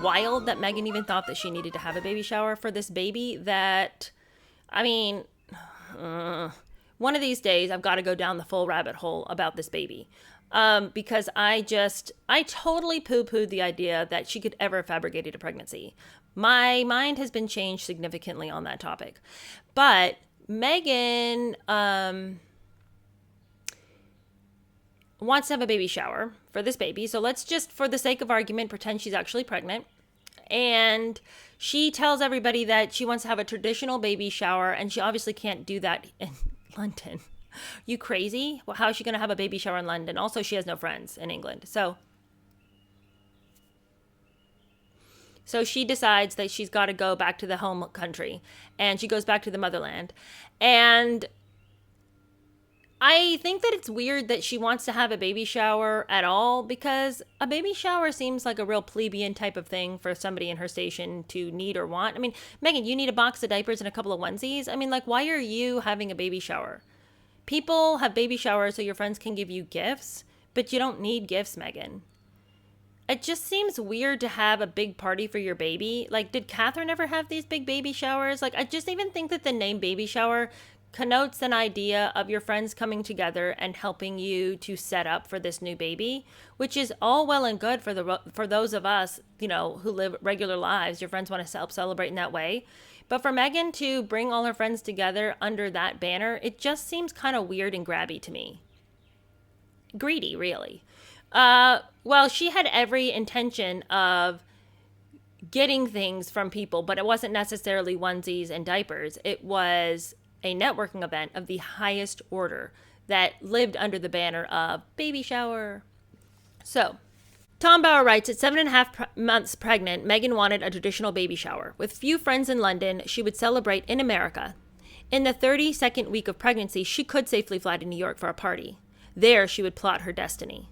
wild that Meghan even thought that she needed to have a baby shower for this baby that, I mean, one of these days I've got to go down the full rabbit hole about this baby. Because I totally poo-pooed the idea that she could ever have fabricated a pregnancy. My mind has been changed significantly on that topic. But Meghan wants to have a baby shower for this baby. So let's just, for the sake of argument, pretend she's actually pregnant. And she tells everybody that she wants to have a traditional baby shower, and she obviously can't do that in London. You crazy? Well, how is she going to have a baby shower in London? Also, she has no friends in England. So she decides that she's got to go back to the home country, and she goes back to the motherland. And I think that it's weird that she wants to have a baby shower at all, because a baby shower seems like a real plebeian type of thing for somebody in her station to need or want. I mean, Meghan, you need a box of diapers and a couple of onesies. I mean, like, why are you having a baby shower? People have baby showers so your friends can give you gifts, but you don't need gifts, Meghan. It just seems weird to have a big party for your baby. Like, did Catherine ever have these big baby showers? Like, I just even think that the name baby shower connotes an idea of your friends coming together and helping you to set up for this new baby, which is all well and good for those of us, you know, who live regular lives. Your friends want to help celebrate in that way. But for Meghan to bring all her friends together under that banner, it just seems kind of weird and grabby to me. Greedy, really. Well, she had every intention of getting things from people, but it wasn't necessarily onesies and diapers. It was a networking event of the highest order that lived under the banner of baby shower. So, Tom Bauer writes, at 7.5 months pregnant, Meghan wanted a traditional baby shower. With few friends in London, she would celebrate in America. In the 32nd week of pregnancy, she could safely fly to New York for a party. There, she would plot her destiny.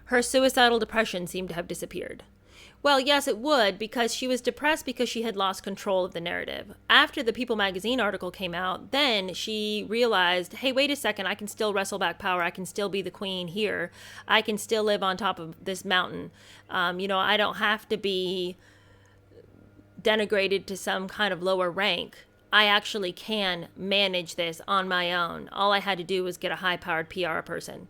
Her suicidal depression seemed to have disappeared. Well, yes, it would, because she was depressed because she had lost control of the narrative. After the People magazine article came out, then she realized, hey, wait a second, I can still wrestle back power. I can still be the queen here. I can still live on top of this mountain. I don't have to be denigrated to some kind of lower rank. I actually can manage this on my own. All I had to do was get a high-powered PR person.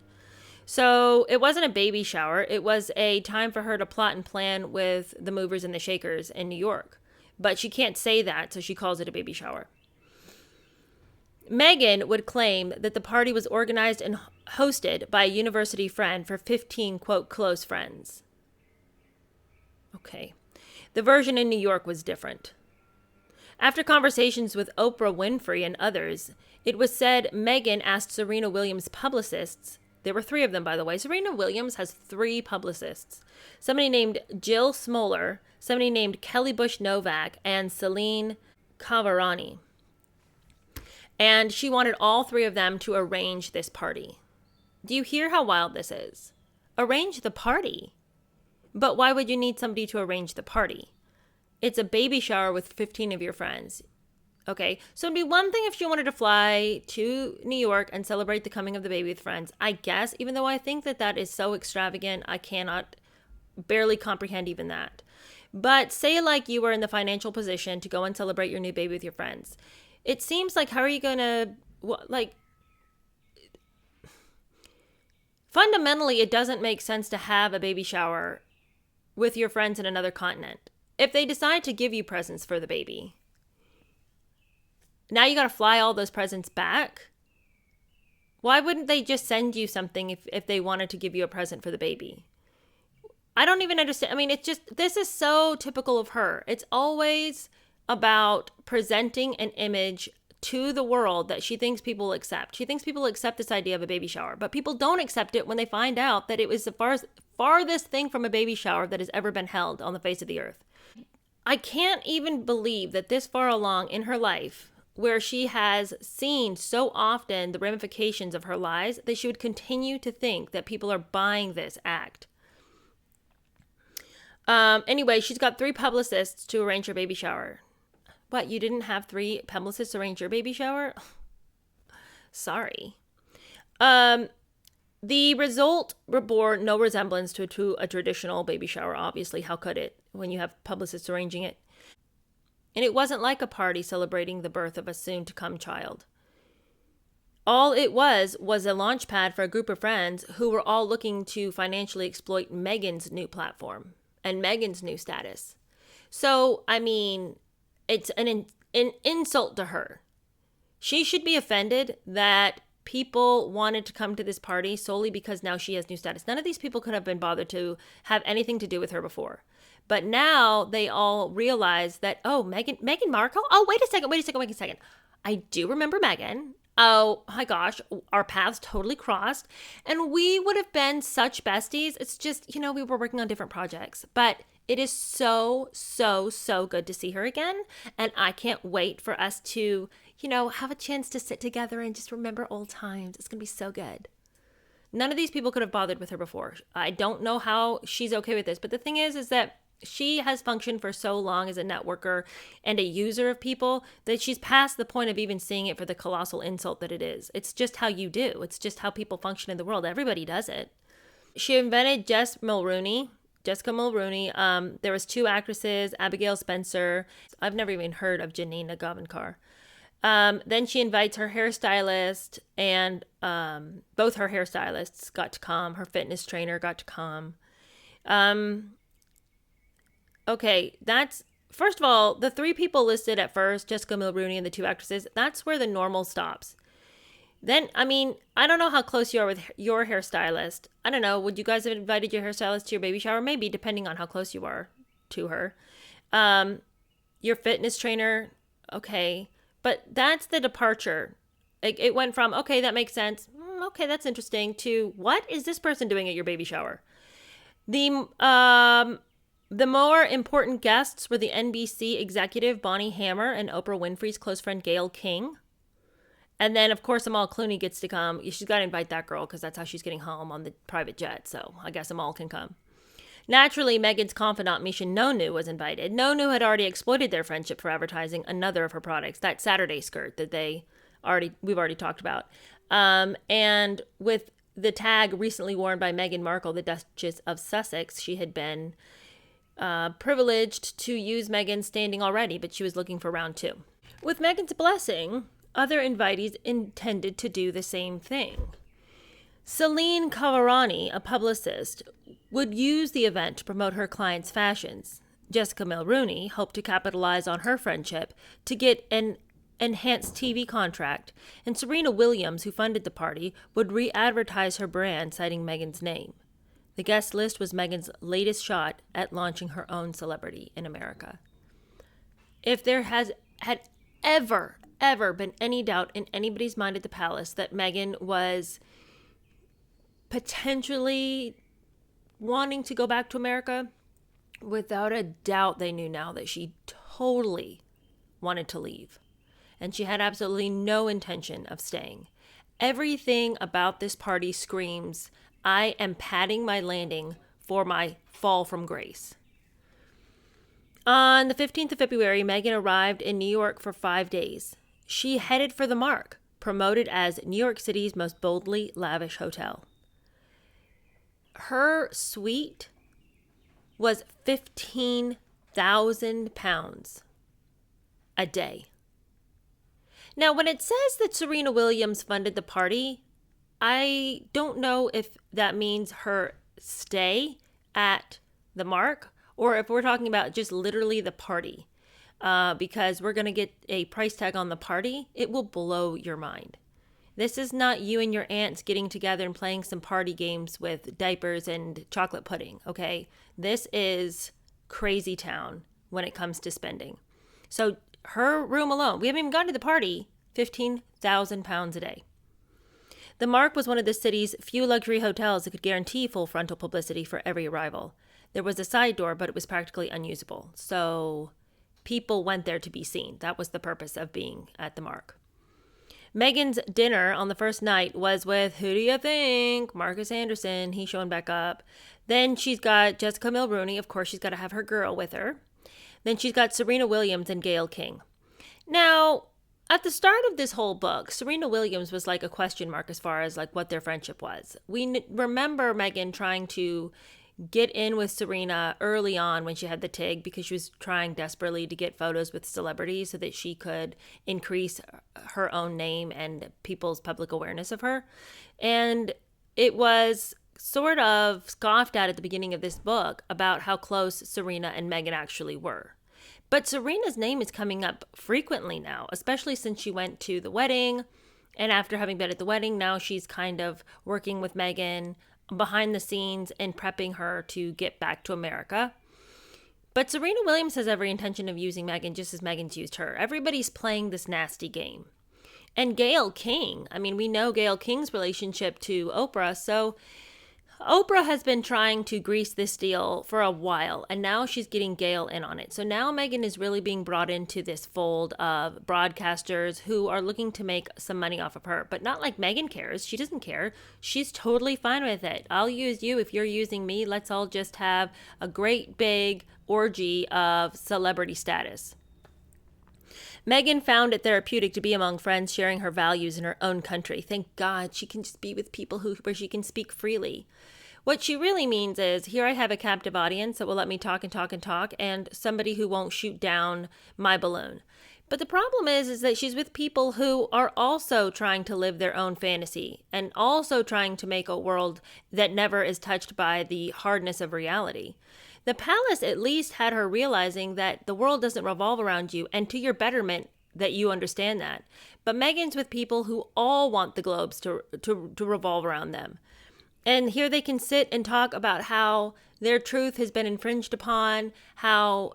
So it wasn't a baby shower. It was a time for her to plot and plan with the movers and the shakers in New York. But she can't say that, so she calls it a baby shower. Meghan would claim that the party was organized and hosted by a university friend for 15, quote, close friends. Okay. The version in New York was different. After conversations with Oprah Winfrey and others, it was said Meghan asked Serena Williams' publicists. There were 3 of them, by the way. Serena Williams has 3 publicists. Somebody named Jill Smoller, somebody named Kelly Bush Novak, and Celine Cavarani. And she wanted all 3 of them to arrange this party. Do you hear how wild this is? Arrange the party? But why would you need somebody to arrange the party? It's a baby shower with 15 of your friends. Okay, so it'd be one thing if she wanted to fly to New York and celebrate the coming of the baby with friends, I guess, even though I think that is so extravagant, I cannot barely comprehend even that. But say like you were in the financial position to go and celebrate your new baby with your friends. It seems like, how are you going to, fundamentally, it doesn't make sense to have a baby shower with your friends in another continent. If they decide to give you presents for the baby, now you got to fly all those presents back. Why wouldn't they just send you something if they wanted to give you a present for the baby? I don't even understand. I mean, this is so typical of her. It's always about presenting an image to the world that she thinks people will accept. She thinks people will accept this idea of a baby shower, but people don't accept it when they find out that it was the farthest thing from a baby shower that has ever been held on the face of the earth. I can't even believe that this far along in her life, where she has seen so often the ramifications of her lies, that she would continue to think that people are buying this act. Anyway, she's got 3 publicists to arrange her baby shower. What, you didn't have 3 publicists arrange your baby shower? Sorry. The result bore no resemblance to a traditional baby shower, obviously. How could it when you have publicists arranging it? And it wasn't like a party celebrating the birth of a soon-to-come child. All it was a launch pad for a group of friends who were all looking to financially exploit Meghan's new platform and Meghan's new status. So, I mean, it's an insult to her. She should be offended that people wanted to come to this party solely because now she has new status. None of these people could have been bothered to have anything to do with her before. But now they all realize that, oh, Meghan Markle? Oh, wait a second. I do remember Meghan. Oh my gosh, our paths totally crossed. And we would have been such besties. It's just, we were working on different projects. But it is so, so, so good to see her again. And I can't wait for us to, have a chance to sit together and just remember old times. It's going to be so good. None of these people could have bothered with her before. I don't know how she's okay with this. But the thing is that she has functioned for so long as a networker and a user of people that she's past the point of even seeing it for the colossal insult that it is. It's just how you do. It's just how people function in the world. Everybody does it. She invented Jessica Mulrooney. There was 2 actresses, Abigail Spencer. I've never even heard of Janina Gavankar. Then she invites her hairstylist, and both her hairstylists got to come. Her fitness trainer got to come. Okay, that's, first of all, the 3 people listed at first, Jessica Mulrooney and the 2 actresses, that's where the normal stops. Then, I don't know how close you are with your hairstylist. I don't know, would you guys have invited your hairstylist to your baby shower? Maybe, depending on how close you are to her. Your fitness trainer, okay. But that's the departure. It went from, okay, that makes sense. Okay, that's interesting, to what is this person doing at your baby shower? The more important guests were the NBC executive Bonnie Hammer and Oprah Winfrey's close friend Gayle King. And then, of course, Amal Clooney gets to come. She's got to invite that girl because that's how she's getting home on the private jet. So I guess Amal can come. Naturally, Meghan's confidant Misha Nonu was invited. Nonu had already exploited their friendship for advertising another of her products, that Saturday skirt that we've already talked about. And with the tag recently worn by Meghan Markle, the Duchess of Sussex, she had been privileged to use Meghan's standing already, but she was looking for round 2. With Meghan's blessing, other invitees intended to do the same thing. Celine Kavarani, a publicist, would use the event to promote her clients' fashions. Jessica Mulrooney hoped to capitalize on her friendship to get an enhanced TV contract, and Serena Williams, who funded the party, would re-advertise her brand citing Meghan's name. The guest list was Meghan's latest shot at launching her own celebrity in America. If there had ever been any doubt in anybody's mind at the palace that Meghan was potentially wanting to go back to America, without a doubt they knew now that she totally wanted to leave. And she had absolutely no intention of staying. Everything about this party screams, I am padding my landing for my fall from grace. On the 15th of February, Meghan arrived in New York for 5 days. She headed for the Mark, promoted as New York City's most boldly lavish hotel. Her suite was £15,000 a day. Now, when it says that Serena Williams funded the party, I don't know if that means her stay at the Mark or if we're talking about just literally the party. Because we're going to get a price tag on the party. It will blow your mind. This is not you and your aunts getting together and playing some party games with diapers and chocolate pudding, okay? This is crazy town when it comes to spending. So her room alone, we haven't even gotten to the party, £15,000 a day. The Mark was one of the city's few luxury hotels that could guarantee full frontal publicity for every arrival. There was a side door, but it was practically unusable. So people went there to be seen. That was the purpose of being at the Mark. Meghan's dinner on the first night was with, who do you think? Marcus Anderson. He's showing back up. Then she's got Jessica Mulrooney. Of course, she's got to have her girl with her. Then she's got Serena Williams and Gayle King. Now, At the start of this whole book, Serena Williams was like a question mark as far as like what their friendship was. We remember Meghan trying to get in with Serena early on when she had the TIG because she was trying desperately to get photos with celebrities so that she could increase her own name and people's public awareness of her. And it was sort of scoffed at the beginning of this book about how close Serena and Meghan actually were. But Serena's name is coming up frequently now, especially since she went to the wedding. And after having been at the wedding, now she's kind of working with Meghan behind the scenes and prepping her to get back to America. But Serena Williams has every intention of using Meghan just as Meghan's used her. Everybody's playing this nasty game. And Gayle King, I mean, we know Gayle King's relationship to Oprah, so Oprah has been trying to grease this deal for a while, and now she's getting Gayle in on it. So now Meghan is really being brought into this fold of broadcasters who are looking to make some money off of her, but not like Meghan cares. She doesn't care. She's totally fine with it. I'll use you if you're using me. Let's all just have a great big orgy of celebrity status. Meghan found it therapeutic to be among friends sharing her values in her own country. Thank God she can just be with people where she can speak freely. What she really means is, here I have a captive audience that will let me talk and talk and talk, and somebody who won't shoot down my balloon. But the problem is that she's with people who are also trying to live their own fantasy and also trying to make a world that never is touched by the hardness of reality. The palace at least had her realizing that the world doesn't revolve around you, and to your betterment that you understand that. But Meghan's with people who all want the globes to revolve around them. And here they can sit and talk about how their truth has been infringed upon, how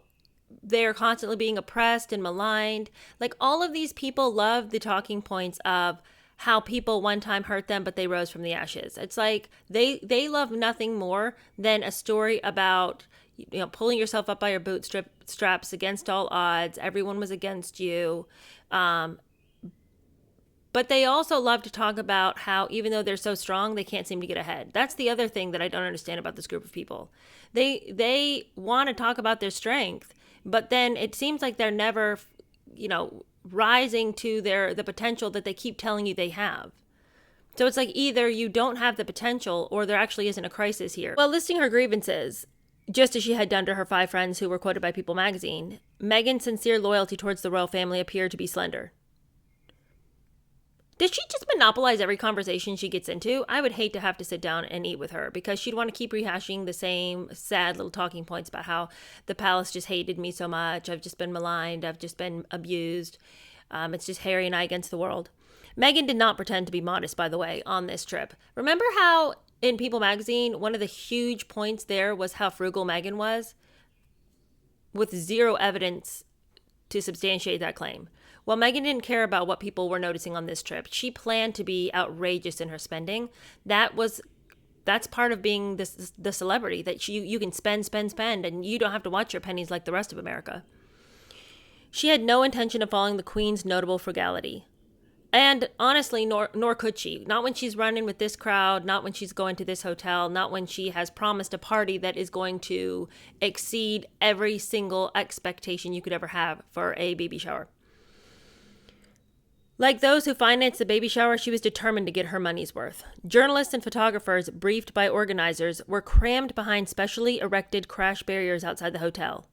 they're constantly being oppressed and maligned. Like, all of these people love the talking points of how people one time hurt them, but they rose from the ashes. It's like they love nothing more than a story about, you know, pulling yourself up by your bootstraps against all odds. Everyone was against you. But they also love to talk about how even though they're so strong, they can't seem to get ahead. That's the other thing that I don't understand about this group of people. They want to talk about their strength, but then it seems like they're never, you know, rising to the potential that they keep telling you they have. So it's like either you don't have the potential or there actually isn't a crisis here. Well, listing her grievances, just as she had done to her 5 friends who were quoted by People magazine, Meghan's sincere loyalty towards the royal family appeared to be slender. Did she just monopolize every conversation she gets into? I would hate to have to sit down and eat with her because she'd want to keep rehashing the same sad little talking points about how the palace just hated me so much. I've just been maligned. I've just been abused. It's just Harry and I against the world. Meghan did not pretend to be modest, by the way, on this trip. Remember how in People magazine, one of the huge points there was how frugal Meghan was? With zero evidence to substantiate that claim. Well, Meghan didn't care about what people were noticing on this trip. She planned to be outrageous in her spending. That's part of being the celebrity, that you can spend, and you don't have to watch your pennies like the rest of America. She had no intention of following the Queen's notable frugality. And honestly, nor could she. Not when she's running with this crowd, not when she's going to this hotel, not when she has promised a party that is going to exceed every single expectation you could ever have for a baby shower. Like those who financed the baby shower, she was determined to get her money's worth. Journalists and photographers, briefed by organizers, were crammed behind specially erected crash barriers outside the hotel.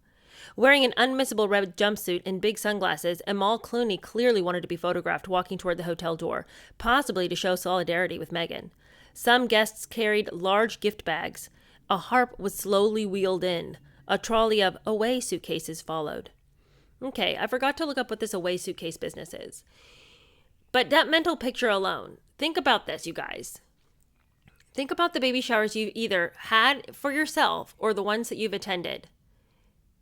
Wearing an unmissable red jumpsuit and big sunglasses, Amal Clooney clearly wanted to be photographed walking toward the hotel door, possibly to show solidarity with Meghan. Some guests carried large gift bags. A harp was slowly wheeled in. A trolley of away suitcases followed. Okay, I forgot to look up what this away suitcase business is. But that mental picture alone, think about this, you guys. Think about the baby showers you've either had for yourself or the ones that you've attended.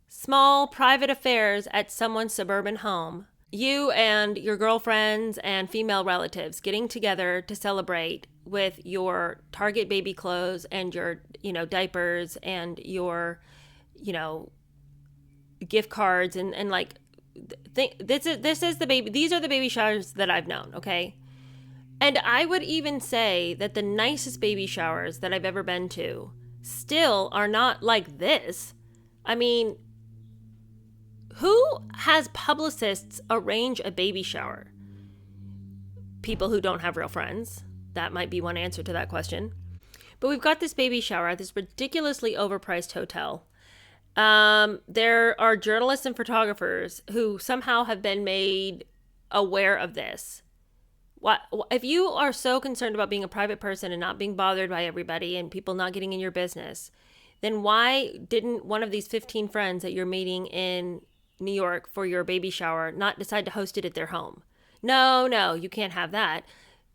Small private affairs at someone's suburban home. You and your girlfriends and female relatives getting together to celebrate with your Target baby clothes and your, diapers and your, gift cards and like, this is the baby. These are the baby showers that I've known. Okay. And I would even say that the nicest baby showers that I've ever been to still are not like this. I mean, Who has publicists arrange a baby shower? People who don't have real friends. That might be one answer to that question. But we've got this baby shower at this ridiculously overpriced hotel. There are journalists and photographers who somehow have been made aware of this. What if you are so concerned about being a private person and not being bothered by everybody and people not getting in your business, then why didn't one of these 15 friends that you're meeting in New York for your baby shower not decide to host it at their home? No, you can't have that.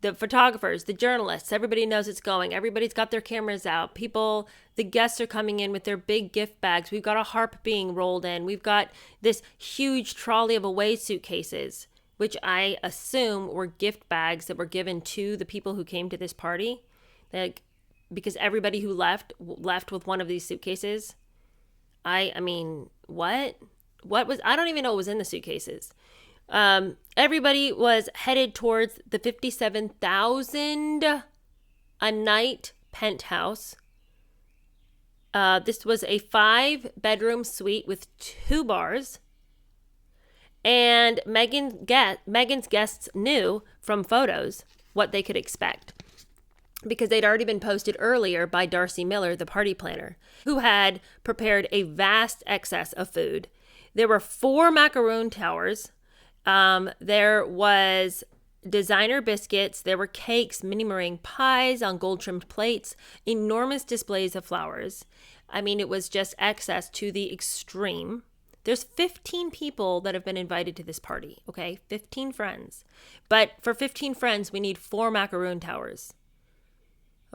The photographers, the journalists, everybody knows it's going. Everybody's got their cameras out. People, the guests are coming in with their big gift bags. We've got a harp being rolled in. We've got this huge trolley of away suitcases, which I assume were gift bags that were given to the people who came to this party. Because everybody who left with one of these suitcases. I mean, what? I don't even know what was in the suitcases. Everybody was headed towards the $57,000 a night penthouse. This was a 5-bedroom suite with 2 bars. And Meghan's guests knew from photos what they could expect, because they'd already been posted earlier by Darcy Miller, the party planner, who had prepared a vast excess of food. There were 4 macaroon towers. There was designer biscuits. There were cakes, mini meringue pies on gold-trimmed plates, enormous displays of flowers. I mean, it was just excess to the extreme. There's 15 people that have been invited to this party, okay? 15 friends. But for 15 friends, we need 4 macaroon towers.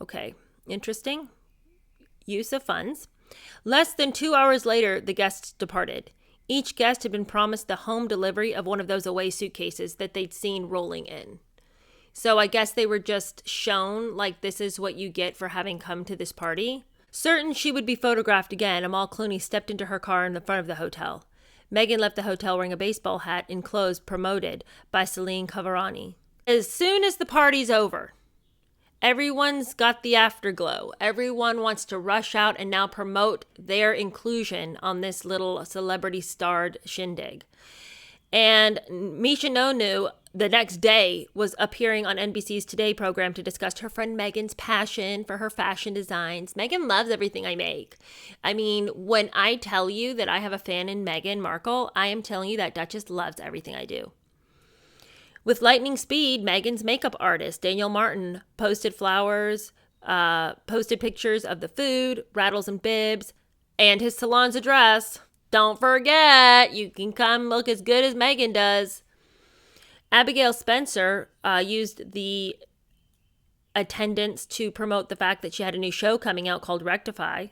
Okay, interesting. Use of funds. Less than 2 hours later, the guests departed. Each guest had been promised the home delivery of one of those away suitcases that they'd seen rolling in. So I guess they were just shown, like, this is what you get for having come to this party. Certain she would be photographed again, Amal Clooney stepped into her car in the front of the hotel. Meghan left the hotel wearing a baseball hat in clothes promoted by Celine Cavarani. As soon as the party's over, everyone's got the afterglow. Everyone wants to rush out and now promote their inclusion on this little celebrity-starred shindig. And Misha Nonu, the next day, was appearing on NBC's Today program to discuss her friend Meghan's passion for her fashion designs. Meghan loves everything I make. I mean, when I tell you that I have a fan in Meghan Markle, I am telling you that Duchess loves everything I do. With lightning speed, Meghan's makeup artist, Daniel Martin, posted flowers, posted pictures of the food, rattles and bibs, and his salon's address. Don't forget, you can come look as good as Meghan does. Abigail Spencer used the attendance to promote the fact that she had a new show coming out called Rectify.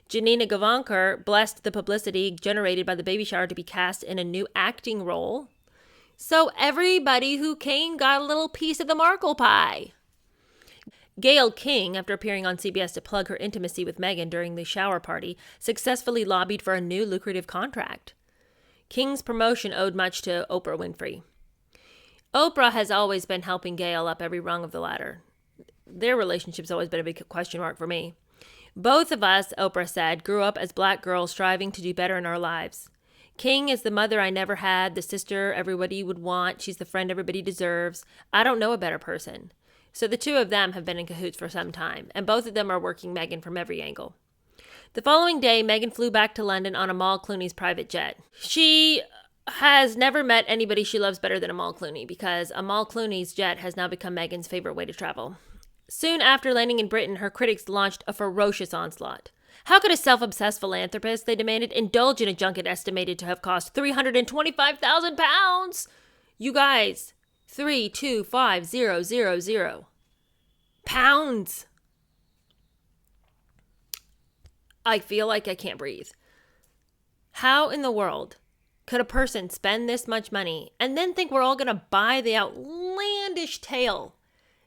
Janina Gavankar blessed the publicity generated by the baby shower to be cast in a new acting role. So everybody who came got a little piece of the Markle pie. Gayle King, after appearing on CBS to plug her intimacy with Meghan during the shower party, successfully lobbied for a new lucrative contract. King's promotion owed much to Oprah Winfrey. Oprah has always been helping Gayle up every rung of the ladder. Their relationship's always been a big question mark for me. Both of us, Oprah said, grew up as Black girls striving to do better in our lives. King is the mother I never had, the sister everybody would want. She's the friend everybody deserves. I don't know a better person. So the two of them have been in cahoots for some time, and both of them are working Meghan from every angle. The following day, Meghan flew back to London on Amal Clooney's private jet. She has never met anybody she loves better than Amal Clooney, because Amal Clooney's jet has now become Meghan's favorite way to travel. Soon after landing in Britain, her critics launched a ferocious onslaught. How could a self-obsessed philanthropist, they demanded, indulge in a junket estimated to have cost £325,000? You guys, 325,000 pounds. I feel like I can't breathe. How in the world could a person spend this much money and then think we're all going to buy the outlandish tale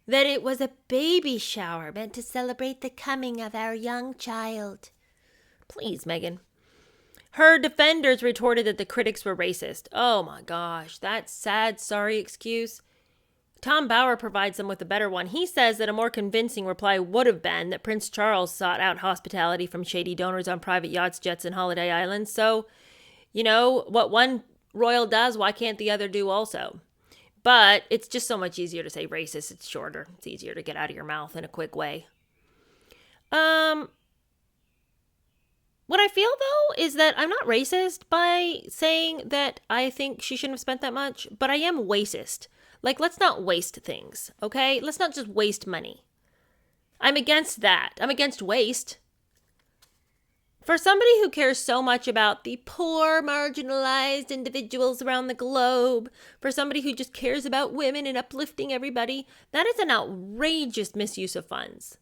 that it was a baby shower meant to celebrate the coming of our young child? Please, Meghan. Her defenders retorted that the critics were racist. Oh my gosh, that sad, sorry excuse. Tom Bauer provides them with a better one. He says that a more convincing reply would have been that Prince Charles sought out hospitality from shady donors on private yachts, jets, and holiday islands. So You know, what one royal does, why can't the other do also? But it's just so much easier to say racist. It's shorter. It's easier to get out of your mouth in a quick way. What I feel though is that I'm not racist by saying that I think she shouldn't have spent that much, but I am wastist. Like, let's not waste things, okay? Let's not just waste money. I'm against that. I'm against waste. For somebody who cares so much about the poor, marginalized individuals around the globe, for somebody who just cares about women and uplifting everybody, that is an outrageous misuse of funds.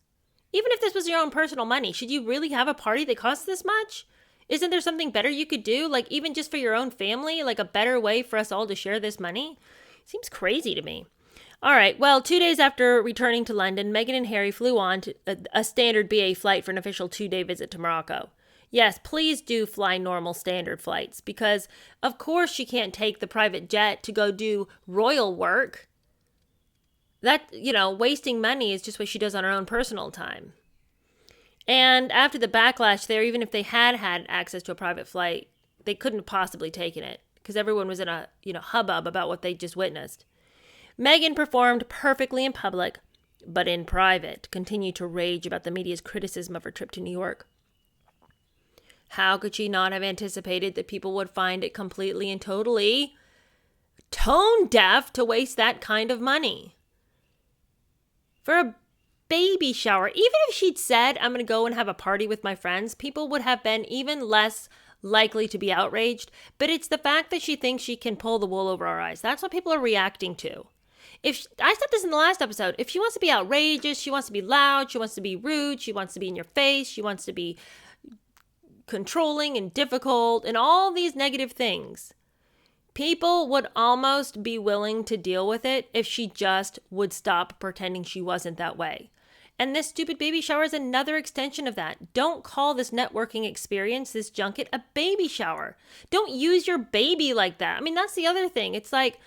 Even if this was your own personal money, should you really have a party that costs this much? Isn't there something better you could do? Like, even just for your own family, like a better way for us all to share this money? Seems crazy to me. All right, well, 2 days after returning to London, Meghan and Harry flew on to a standard BA flight for an official 2-day visit to Morocco. Yes, please do fly normal standard flights because, of course, she can't take the private jet to go do royal work. That, wasting money is just what she does on her own personal time. And after the backlash there, even if they had access to a private flight, they couldn't have possibly taken it because everyone was in a, hubbub about what they just witnessed. Meghan performed perfectly in public, but in private, continued to rage about the media's criticism of her trip to New York. How could she not have anticipated that people would find it completely and totally tone deaf to waste that kind of money? For a baby shower, even if she'd said, I'm going to go and have a party with my friends, people would have been even less likely to be outraged. But it's the fact that she thinks she can pull the wool over our eyes. That's what people are reacting to. I said this in the last episode, if she wants to be outrageous, she wants to be loud, she wants to be rude, she wants to be in your face, she wants to be controlling and difficult and all these negative things, people would almost be willing to deal with it if she just would stop pretending she wasn't that way. And this stupid baby shower is another extension of that. Don't call this networking experience, this junket, a baby shower. Don't use your baby like that. I mean, that's the other thing. It's like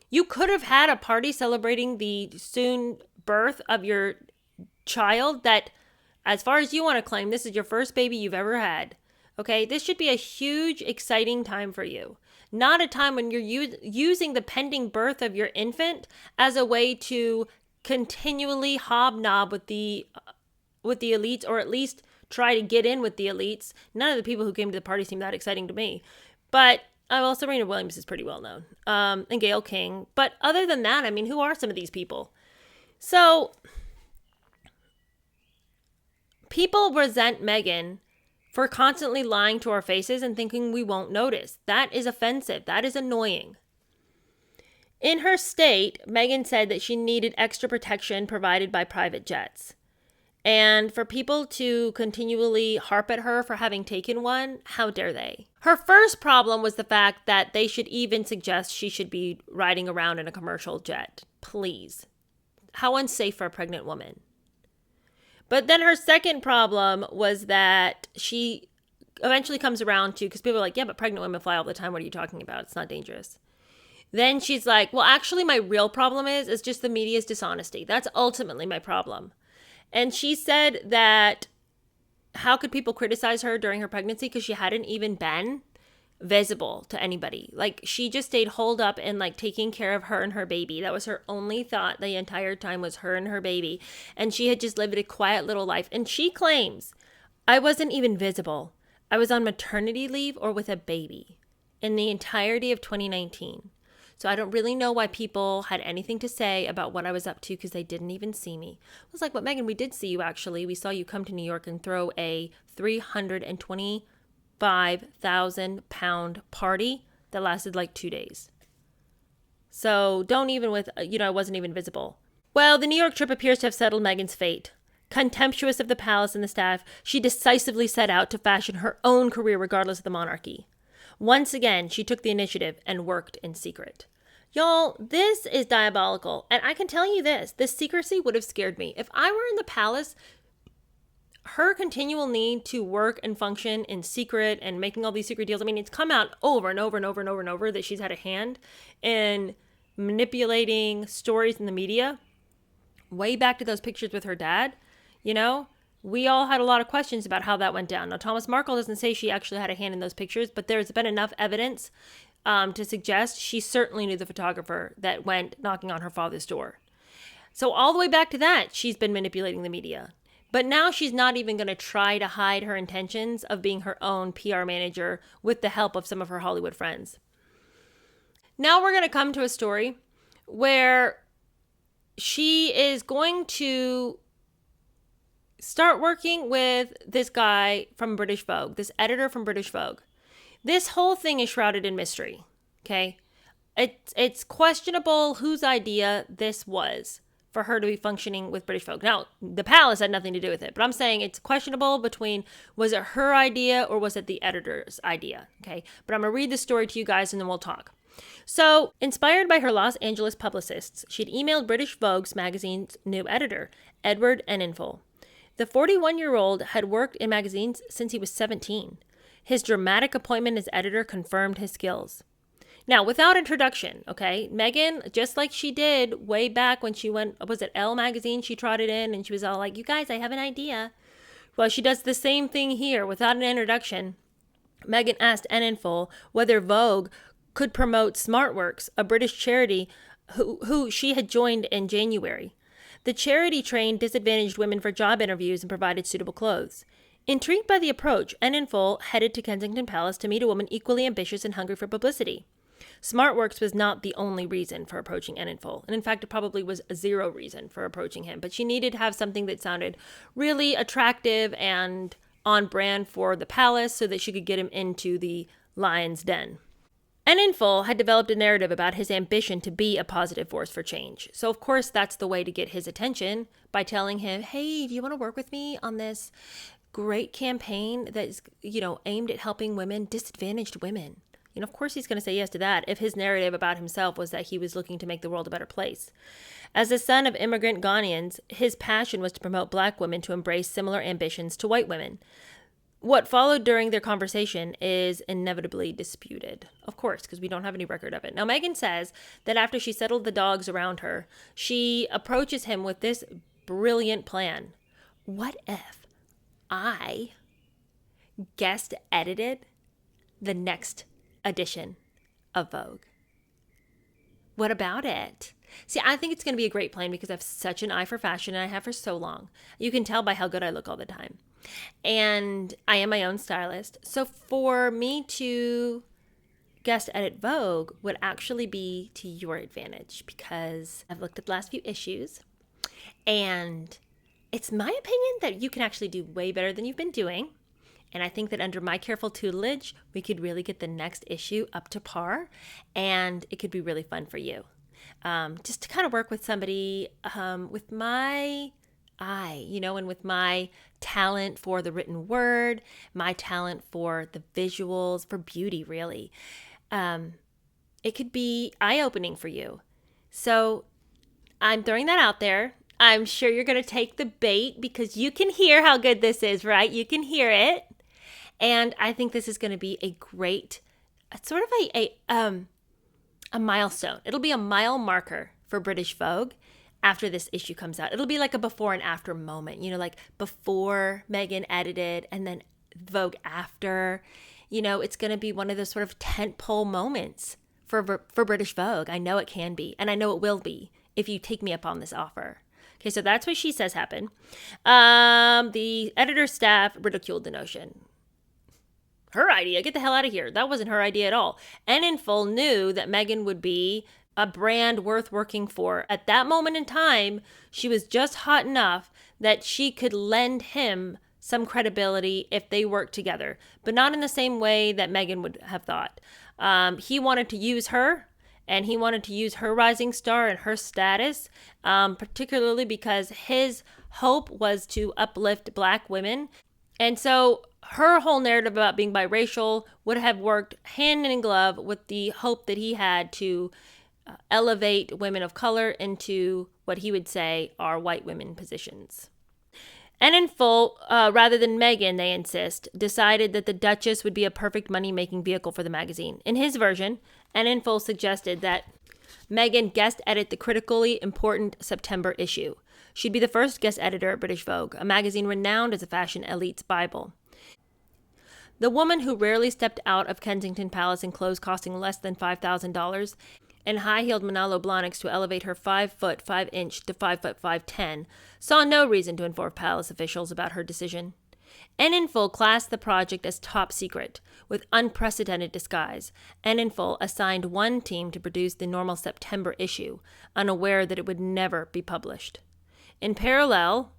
you could have had a party celebrating the soon birth of your child that, as far as you want to claim, this is your first baby you've ever had. Okay, this should be a huge, exciting time for you. Not a time when you're using the pending birth of your infant as a way to continually hobnob with the elites, or at least try to get in with the elites. None of the people who came to the party seemed that exciting to me. But, well, Serena Williams is pretty well known. And Gayle King. But other than that, I mean, who are some of these people? So, people resent Meghan for constantly lying to our faces and thinking we won't notice. That is offensive. That is annoying. In her state, Meghan said that she needed extra protection provided by private jets. And for people to continually harp at her for having taken one, how dare they? Her first problem was the fact that they should even suggest she should be riding around in a commercial jet. Please. How unsafe for a pregnant woman. But then her second problem was that she eventually comes around to, because people are like, yeah, but pregnant women fly all the time. What are you talking about? It's not dangerous. Then she's like, well, actually, my real problem is just the media's dishonesty. That's ultimately my problem. And she said that how could people criticize her during her pregnancy because she hadn't even been visible to anybody. Like, she just stayed holed up and like taking care of her and her baby. That was her only thought the entire time, was her and her baby. And she had just lived a quiet little life. And she claims, I wasn't even visible. I was on maternity leave or with a baby in the entirety of 2019. So I don't really know why people had anything to say about what I was up to because they didn't even see me. I was like, but Meghan, we did see you actually. We saw you come to New York and throw a 325,000-pound party that lasted like 2 days. So don't even with, I wasn't even visible. Well, the New York trip appears to have settled Meghan's fate. Contemptuous of the palace and the staff, she decisively set out to fashion her own career regardless of the monarchy. Once again, she took the initiative and worked in secret. Y'all, this is diabolical. And I can tell you this secrecy would have scared me. If I were in the palace, her continual need to work and function in secret and making all these secret deals. I mean, it's come out over and over and over and over and over that she's had a hand in manipulating stories in the media. Way back to those pictures with her dad, We all had a lot of questions about how that went down. Now, Thomas Markle doesn't say she actually had a hand in those pictures, but there's been enough evidence to suggest she certainly knew the photographer that went knocking on her father's door. So all the way back to that, she's been manipulating the media. But now she's not even going to try to hide her intentions of being her own PR manager with the help of some of her Hollywood friends. Now we're going to come to a story where she is going to start working with this guy from British Vogue, this editor from British Vogue. This whole thing is shrouded in mystery, okay? It's questionable whose idea this was for her to be functioning with British Vogue. Now, the palace had nothing to do with it, but I'm saying it's questionable between, was it her idea or was it the editor's idea, okay? But I'm going to read the story to you guys and then we'll talk. So, inspired by her Los Angeles publicists, she'd emailed British Vogue's magazine's new editor, Edward Enninful. The 41-year-old had worked in magazines since he was 17. His dramatic appointment as editor confirmed his skills. Now, without introduction, okay, Meghan, just like she did way back when she went, was it Elle magazine she trotted in and she was all like, you guys, I have an idea. Well, she does the same thing here without an introduction. Meghan asked Enninful whether Vogue could promote SmartWorks, a British charity who she had joined in January. The charity trained disadvantaged women for job interviews and provided suitable clothes. Intrigued by the approach, Enninful headed to Kensington Palace to meet a woman equally ambitious and hungry for publicity. SmartWorks was not the only reason for approaching Enninful, and in fact, it probably was zero reason for approaching him, but she needed to have something that sounded really attractive and on brand for the palace so that she could get him into the lion's den. Enninful had developed a narrative about his ambition to be a positive force for change. So, of course, that's the way to get his attention, by telling him, hey, do you want to work with me on this great campaign that is, aimed at helping women, disadvantaged women? Of course he's going to say yes to that if his narrative about himself was that he was looking to make the world a better place. As the son of immigrant Ghanaians, his passion was to promote Black women to embrace similar ambitions to white women. What followed during their conversation is inevitably disputed, of course, because we don't have any record of it. Now, Meghan says that after she settled the dogs around her, she approaches him with this brilliant plan. What if I guest edited the next edition of Vogue? What about it? See, I think it's going to be a great plan because I have such an eye for fashion and I have for so long. You can tell by how good I look all the time. And I am my own stylist. So for me to guest edit Vogue would actually be to your advantage because I've looked at the last few issues and it's my opinion that you can actually do way better than you've been doing. And I think that under my careful tutelage, we could really get the next issue up to par and it could be really fun for you. Just to kind of work with somebody with my eye, and with my talent for the written word, my talent for the visuals, for beauty, really. It could be eye-opening for you. So I'm throwing that out there. I'm sure you're going to take the bait because you can hear how good this is, right? You can hear it. And I think this is going to be a great, sort of a milestone. It'll be a mile marker for British Vogue after this issue comes out. It'll be like a before and after moment, like before Meghan edited and then Vogue after. It's going to be one of those sort of tentpole moments for British Vogue. I know it can be, and I know it will be if you take me up on this offer. Okay, so that's what she says happened. The editor's staff ridiculed the notion. Her idea, get the hell out of here. That wasn't her idea at all. Enninful knew that Meghan would be a brand worth working for. At that moment in time, she was just hot enough that she could lend him some credibility if they worked together, but not in the same way that Meghan would have thought. He wanted to use her, and he wanted to use her rising star and her status, particularly because his hope was to uplift Black women. And so her whole narrative about being biracial would have worked hand in glove with the hope that he had to elevate women of color into what he would say are white women positions. Enninful, rather than Meghan, they insist, decided that the Duchess would be a perfect money-making vehicle for the magazine. In his version, Enninful suggested that Meghan guest edit the critically important September issue. She'd be the first guest editor at British Vogue, a magazine renowned as a fashion elite's Bible. The woman who rarely stepped out of Kensington Palace in clothes costing less than $5,000 and high-heeled Manolo Blahniks to elevate her 5 foot 5 inch to 5 foot 5'10", saw no reason to inform palace officials about her decision. Enninful classed the project as top secret, with unprecedented disguise. Enninful assigned one team to produce the normal September issue, unaware that it would never be published. In parallel,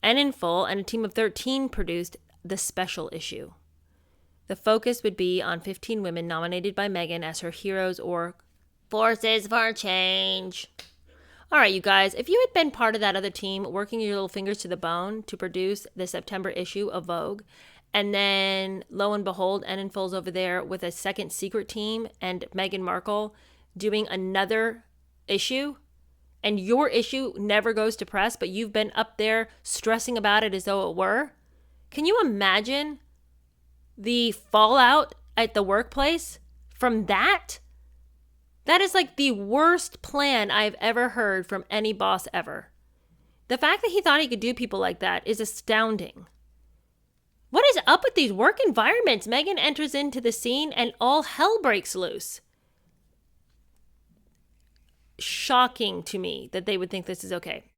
Enninful and a team of 13 produced the special issue. The focus would be on 15 women nominated by Meghan as her heroes or forces for change. All right, you guys, if you had been part of that other team working your little fingers to the bone to produce the September issue of Vogue, and then lo and behold, Enninful's over there with a second secret team and Meghan Markle doing another issue, and your issue never goes to press, but you've been up there stressing about it as though it were, can you imagine the fallout at the workplace from that? That is like the worst plan I've ever heard from any boss ever. The fact that he thought he could do people like that is astounding. What is up with these work environments? Meghan enters into the scene and all hell breaks loose. Shocking to me that they would think this is okay.